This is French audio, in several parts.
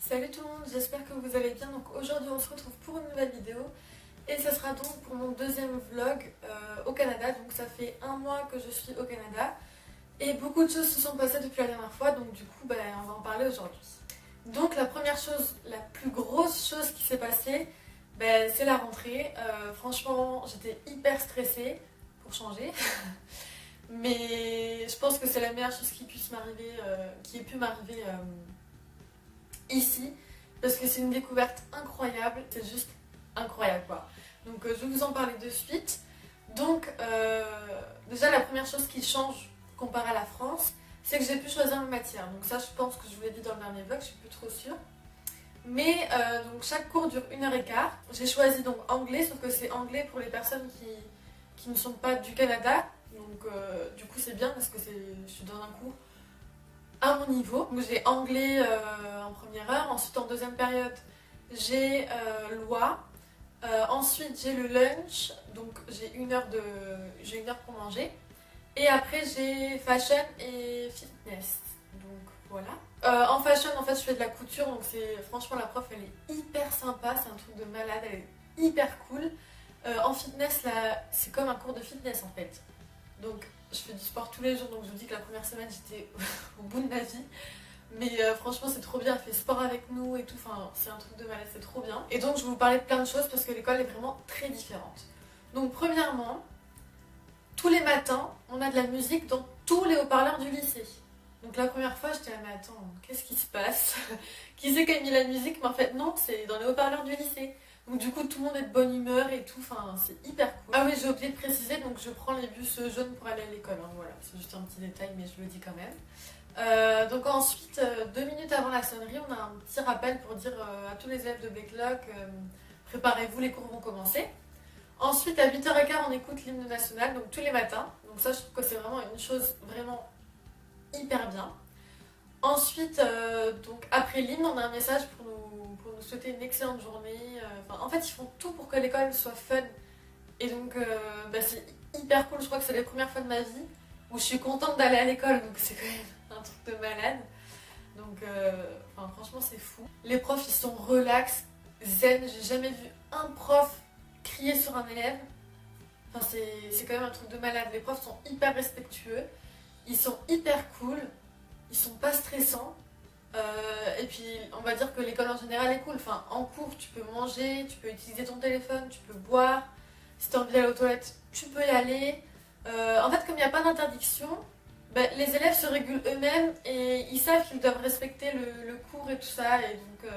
Salut tout le monde, j'espère que vous allez bien. Donc aujourd'hui on se retrouve pour une nouvelle vidéo et ça sera donc pour mon deuxième vlog au Canada. Donc ça fait un mois que je suis au Canada et beaucoup de choses se sont passées depuis la dernière fois, donc du coup on va en parler aujourd'hui. Donc la première chose, la plus grosse chose qui s'est passée, c'est la rentrée. Franchement j'étais hyper stressée pour changer. Mais je pense que c'est la meilleure chose qui puisse m'arriver, qui ait pu m'arriver ici, parce que c'est une découverte incroyable, c'est juste incroyable quoi. Donc je vais vous en parler de suite. Donc déjà la première chose qui change comparé à la France, c'est que j'ai pu choisir mes matières. Donc ça je pense que je vous l'ai dit dans le dernier vlog, je suis plus trop sûre. Mais donc chaque cours dure 1h15. J'ai choisi donc anglais, sauf que c'est anglais pour les personnes qui ne sont pas du Canada. Donc du coup c'est bien parce que je suis dans un cours à mon niveau. Donc j'ai anglais en première heure, ensuite en deuxième période j'ai loi, ensuite j'ai le lunch, donc j'ai une heure pour manger, et après j'ai fashion et fitness. Donc voilà. En fashion en fait je fais de la couture, donc franchement la prof elle est hyper sympa, c'est un truc de malade, elle est hyper cool. En fitness là c'est comme un cours de fitness en fait. Donc je fais du sport tous les jours, donc je vous dis que la première semaine j'étais au bout de ma vie. Mais franchement c'est trop bien, elle fait sport avec nous et tout, enfin c'est un truc de malade, c'est trop bien. Et donc je vais vous parler de plein de choses parce que l'école est vraiment très différente. Donc premièrement, tous les matins on a de la musique dans tous les haut-parleurs du lycée. Donc la première fois j'étais là mais attends, qu'est-ce qui se passe? Qui c'est qui a mis la musique? Mais en fait non, c'est dans les haut-parleurs du lycée. Donc du coup tout le monde est de bonne humeur et tout, enfin c'est hyper cool. Ah oui j'ai oublié de préciser, donc je prends les bus jaunes pour aller à l'école, hein, voilà, c'est juste un petit détail mais je le dis quand même. Donc ensuite, 2 minutes avant la sonnerie, on a un petit rappel pour dire à tous les élèves de Blakelock, préparez-vous, les cours vont commencer. Ensuite à 8h15 on écoute l'hymne national, donc tous les matins, donc ça je trouve que c'est vraiment une chose vraiment hyper bien. Ensuite, donc après l'hymne, on a un message pour nous souhaiter une excellente journée. En fait, ils font tout pour que l'école soit fun. Et donc, c'est hyper cool. Je crois que c'est les premières fois de ma vie où je suis contente d'aller à l'école. Donc, c'est quand même un truc de malade. Donc, franchement, c'est fou. Les profs, ils sont relax, zen. J'ai jamais vu un prof crier sur un élève. Enfin, c'est quand même un truc de malade. Les profs sont hyper respectueux. Ils sont hyper cool. Ils sont pas stressants. Et puis on va dire que l'école en général est cool. Enfin, en cours tu peux manger, tu peux utiliser ton téléphone, tu peux boire. Si tu as envie d'aller aux toilettes, tu peux y aller. En fait, comme il n'y a pas d'interdiction, les élèves se régulent eux-mêmes et ils savent qu'ils doivent respecter le cours et tout ça. Et donc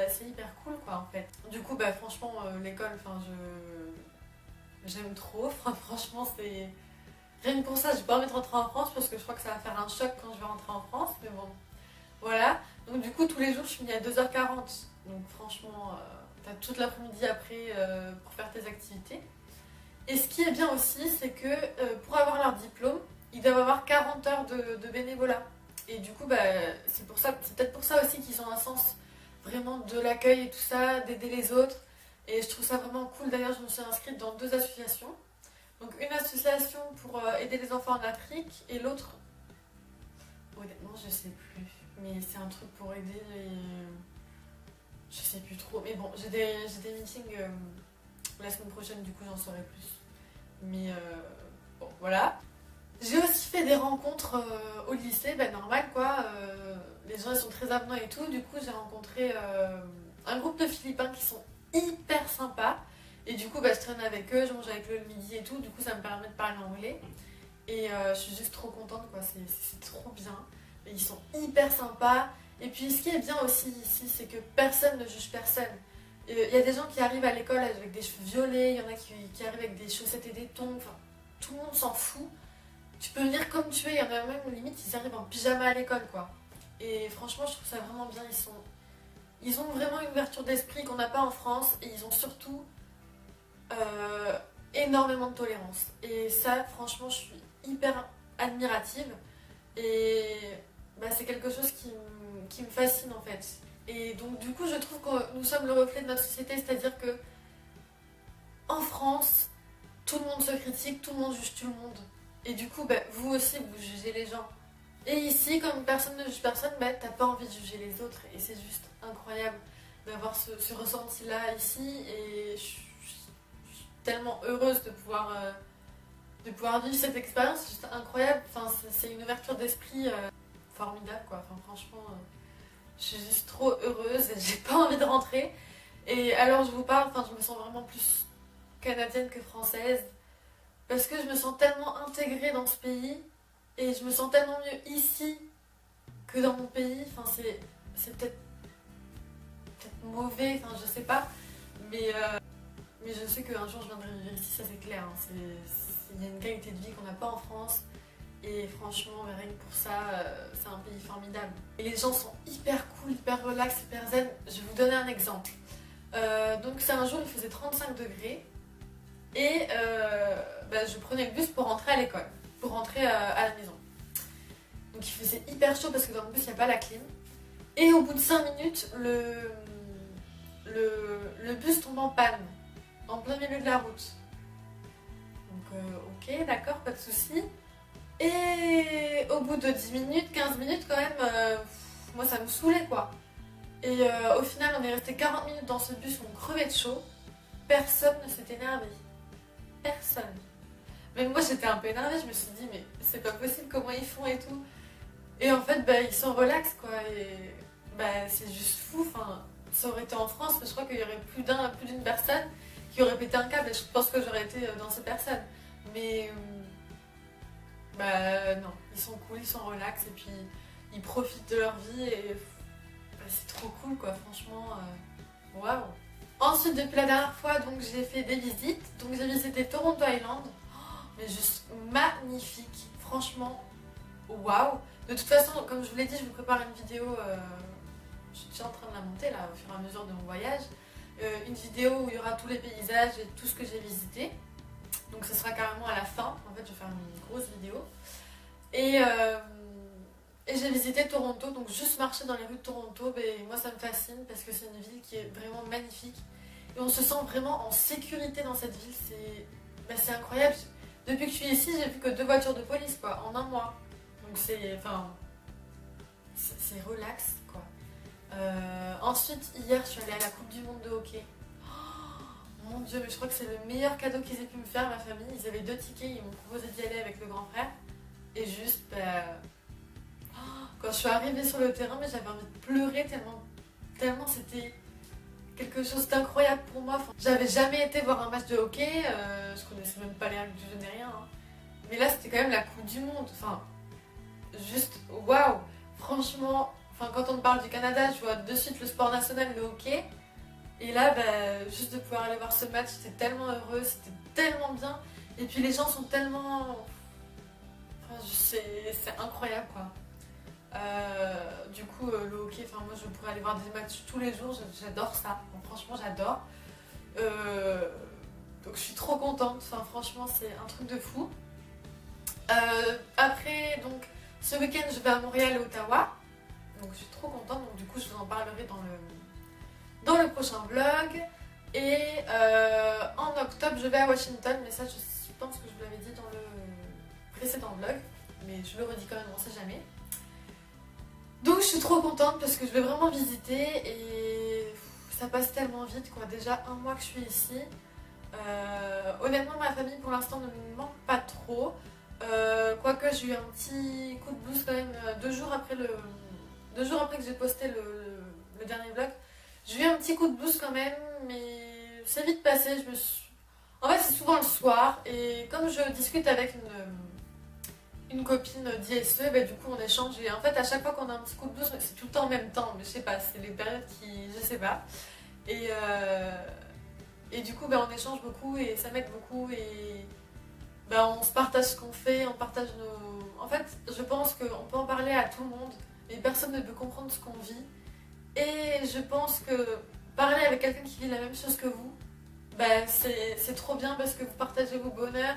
c'est hyper cool quoi en fait. Du coup franchement l'école, j'aime trop. Enfin, franchement c'est... Rien que pour ça, j'ai pas envie de rentrer en France parce que je crois que ça va faire un choc quand je vais rentrer en France, mais bon, voilà. Donc du coup, tous les jours, je finis à 2h40. Donc franchement, t'as toute l'après-midi après pour faire tes activités. Et ce qui est bien aussi, c'est que pour avoir leur diplôme, ils doivent avoir 40 heures de bénévolat. Et du coup, c'est peut-être pour ça aussi qu'ils ont un sens vraiment de l'accueil et tout ça, d'aider les autres. Et je trouve ça vraiment cool. D'ailleurs, je me suis inscrite dans 2 associations. Donc une association pour aider les enfants en Afrique et l'autre, honnêtement je sais plus, mais c'est un truc pour aider je sais plus trop. Mais bon, j'ai des meetings la semaine prochaine, du coup j'en saurai plus. Mais bon, voilà. J'ai aussi fait des rencontres au lycée, normal quoi. Les gens ils sont très avenants et tout. Du coup j'ai rencontré un groupe de Philippins qui sont hyper sympas. Et du coup, je traîne avec eux, je mange avec eux le midi et tout. Du coup, ça me permet de parler anglais. Et je suis juste trop contente, quoi. C'est trop bien. Et ils sont hyper sympas. Et puis, ce qui est bien aussi ici, c'est que personne ne juge personne. Il y a des gens qui arrivent à l'école avec des cheveux violets, il y en a qui arrivent avec des chaussettes et des tongs. Enfin, tout le monde s'en fout. Tu peux venir comme tu es. Il y en a même, limite, ils arrivent en pyjama à l'école, quoi. Et franchement, je trouve ça vraiment bien. Ils ont vraiment une ouverture d'esprit qu'on n'a pas en France. Et ils ont surtout... énormément de tolérance et ça franchement je suis hyper admirative et c'est quelque chose qui me fascine en fait. Et donc du coup je trouve que nous sommes le reflet de notre société, c'est-à-dire que en France tout le monde se critique, tout le monde juge tout le monde et du coup vous aussi vous jugez les gens Et ici, comme personne ne juge personne, bah, t'as pas envie de juger les autres. Et c'est juste incroyable d'avoir ce ressenti-là ici. Et je suis tellement heureuse de pouvoir vivre cette expérience. C'est juste incroyable. Enfin, c'est une ouverture d'esprit formidable, quoi. Enfin, franchement, je suis juste trop heureuse et j'ai pas envie de rentrer. Et alors, je vous parle, enfin, je me sens vraiment plus canadienne que française. Parce que je me sens tellement intégrée dans ce pays. Et je me sens tellement mieux ici que dans mon pays. Enfin, c'est peut-être mauvais, enfin, je sais pas. Mais je sais qu'un jour je viendrai vivre ici, ça c'est clair. Hein. Il y a une qualité de vie qu'on n'a pas en France. Et franchement, rien que pour ça, c'est un pays formidable. Et les gens sont hyper cool, hyper relax, hyper zen. Je vais vous donner un exemple. Donc c'est un jour, il faisait 35 degrés. Et je prenais le bus pour rentrer à l'école, pour rentrer à la maison. Donc il faisait hyper chaud parce que dans le bus, il n'y a pas la clim. Et au bout de 5 minutes, le bus tombe en panne, en plein milieu de la route. Donc ok, d'accord, pas de souci. Et au bout de 10 minutes, 15 minutes quand même, moi ça me saoulait quoi. Et au final, on est resté 40 minutes dans ce bus, on crevait de chaud. Personne ne s'est énervé. Personne. Même moi j'étais un peu énervée, je me suis dit mais c'est pas possible comment ils font et tout. Et en fait ils sont relax quoi. Et c'est juste fou. Enfin, ça aurait été en France, mais je crois qu'il y aurait plus d'une personne qui aurait pété un câble et je pense que j'aurais été dans ces personnes. Mais non, ils sont cool, ils sont relax et puis ils profitent de leur vie et c'est trop cool quoi, franchement. Waouh. Ensuite, depuis la dernière fois, donc j'ai fait des visites. Donc j'ai visité Toronto Island, mais juste magnifique, franchement, waouh. De toute façon, comme je vous l'ai dit, je vous prépare une vidéo. Je suis déjà en train de la monter là, au fur et à mesure de mon voyage. Une vidéo où il y aura tous les paysages et tout ce que j'ai visité. Donc ce sera carrément à la fin. En fait, je vais faire une grosse vidéo. Et j'ai visité Toronto, donc juste marcher dans les rues de Toronto, moi ça me fascine parce que c'est une ville qui est vraiment magnifique. Et on se sent vraiment en sécurité dans cette ville, c'est incroyable. Depuis que je suis ici, j'ai vu que 2 voitures de police quoi, en un mois. Donc c'est relax quoi. Ensuite, hier je suis allée à la Coupe du Monde de hockey. Oh, mon Dieu, mais je crois que c'est le meilleur cadeau qu'ils aient pu me faire, ma famille. Ils avaient 2 tickets, ils m'ont proposé d'y aller avec le grand frère. Et juste, quand je suis arrivée sur le terrain, mais j'avais envie de pleurer tellement c'était quelque chose d'incroyable pour moi. Enfin, j'avais jamais été voir un match de hockey, je connaissais même pas les règles du jeu ni rien. Hein. Mais là, c'était quand même la Coupe du Monde. Enfin, juste waouh. Franchement, quand on me parle du Canada, je vois de suite le sport national, le hockey. Et là, juste de pouvoir aller voir ce match, j'étais tellement heureuse, c'était tellement bien. Et puis les gens sont tellement... c'est incroyable quoi. Du coup, le hockey, moi je pourrais aller voir des matchs tous les jours, j'adore ça. Bon, franchement, j'adore. Donc je suis trop contente. Franchement, c'est un truc de fou. Après, donc, ce week-end, je vais à Montréal et Ottawa. Donc je suis trop contente. Donc du coup, je vous en parlerai dans le prochain vlog. Et en octobre, je vais à Washington. Mais ça, je pense que je vous l'avais dit dans le précédent vlog. Mais je le redis quand même, on sait jamais. Donc je suis trop contente parce que je vais vraiment visiter et ça passe tellement vite quoi. Déjà 1 mois que je suis ici. Honnêtement ma famille pour l'instant ne me manque pas trop. Quoique j'ai eu un petit coup de blues quand même 2 jours après que j'ai posté le dernier vlog. J'ai eu un petit coup de blues quand même mais c'est vite passé. En fait c'est souvent le soir et comme je discute avec une copine d'ISE, du coup on échange et en fait à chaque fois qu'on a un petit coup de blues, c'est tout le temps en même temps, mais je sais pas, c'est les périodes qui... je sais pas. Et du coup on échange beaucoup et ça m'aide beaucoup et on se partage ce qu'on fait, on partage nos... En fait je pense qu'on peut en parler à tout le monde, mais personne ne peut comprendre ce qu'on vit. Et je pense que parler avec quelqu'un qui vit la même chose que vous, c'est trop bien parce que vous partagez vos bonheurs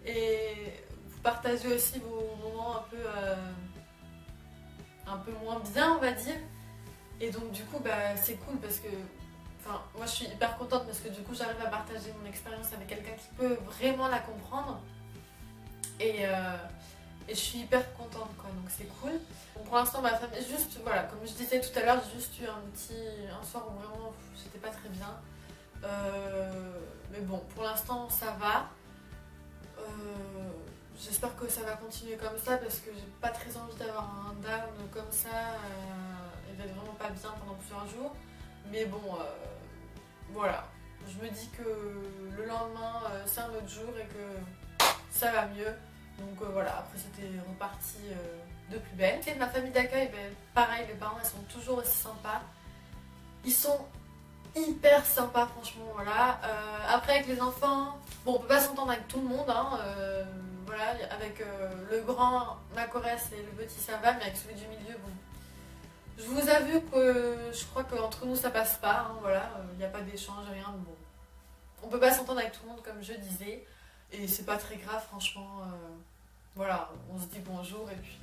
et partager aussi vos moments un peu moins bien on va dire et donc du coup c'est cool parce que moi je suis hyper contente parce que du coup j'arrive à partager mon expérience avec quelqu'un qui peut vraiment la comprendre et et je suis hyper contente quoi, donc c'est cool. Bon, pour l'instant ma famille, juste voilà, comme je disais tout à l'heure, j'ai juste eu un soir où vraiment j'étais pas très bien. Mais bon, pour l'instant ça va. J'espère que ça va continuer comme ça parce que j'ai pas très envie d'avoir un down comme ça et d'être vraiment pas bien pendant plusieurs jours. Mais bon, voilà. Je me dis que le lendemain c'est un autre jour et que ça va mieux. Donc voilà, après c'était reparti de plus belle. Et ma famille d'accueil, ben, pareil, les parents ils sont toujours aussi sympas. Ils sont hyper sympas franchement, voilà. Après avec les enfants, bon on peut pas s'entendre avec tout le monde, hein, voilà, avec le grand, ma Corrèze et le petit ça va, mais avec celui du milieu, bon. Je vous avoue que je crois qu'entre nous ça passe pas, hein, voilà, il n'y a pas d'échange, rien, bon. On peut pas s'entendre avec tout le monde comme je disais, et c'est pas très grave franchement, voilà, on se dit bonjour et puis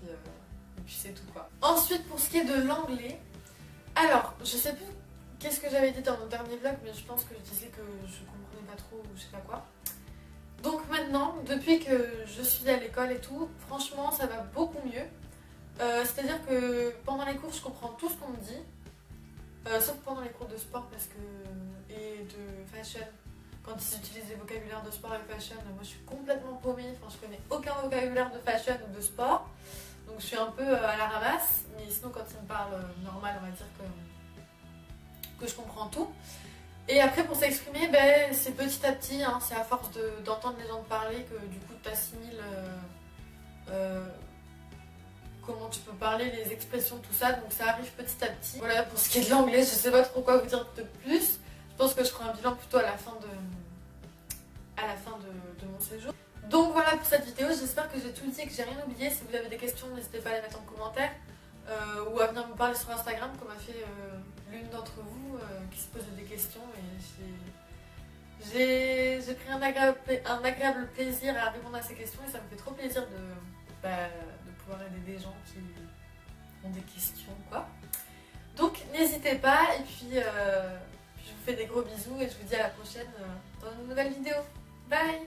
c'est tout quoi. Ensuite pour ce qui est de l'anglais, alors je sais plus qu'est-ce que j'avais dit dans mon dernier vlog, mais je pense que je disais que je comprenais pas trop ou je sais pas quoi. Donc maintenant, depuis que je suis à l'école et tout, franchement ça va beaucoup mieux. C'est-à-dire que pendant les cours je comprends tout ce qu'on me dit, sauf pendant les cours de sport parce que et de fashion. Quand ils utilisent les vocabulaires de sport et fashion, moi je suis complètement paumée, enfin je connais aucun vocabulaire de fashion ou de sport. Donc je suis un peu à la ramasse, mais sinon quand ils me parlent normal, on va dire que je comprends tout. Et après pour s'exprimer, ben, c'est petit à petit, hein, c'est à force d'entendre les gens parler que du coup tu assimiles comment tu peux parler, les expressions, tout ça, donc ça arrive petit à petit. Voilà pour ce qui est de l'anglais, je sais pas trop quoi vous dire de plus. Je pense que je ferai un bilan plutôt à la fin de mon séjour. Donc voilà pour cette vidéo, j'espère que j'ai tout dit et que j'ai rien oublié. Si vous avez des questions, n'hésitez pas à les mettre en commentaire ou à venir me parler sur Instagram comme a fait l'une d'entre vous qui se posait des questions et j'ai pris un agréable plaisir à répondre à ces questions et ça me fait trop plaisir de pouvoir aider des gens qui ont des questions quoi. Donc n'hésitez pas et puis je vous fais des gros bisous et je vous dis à la prochaine dans une nouvelle vidéo. Bye!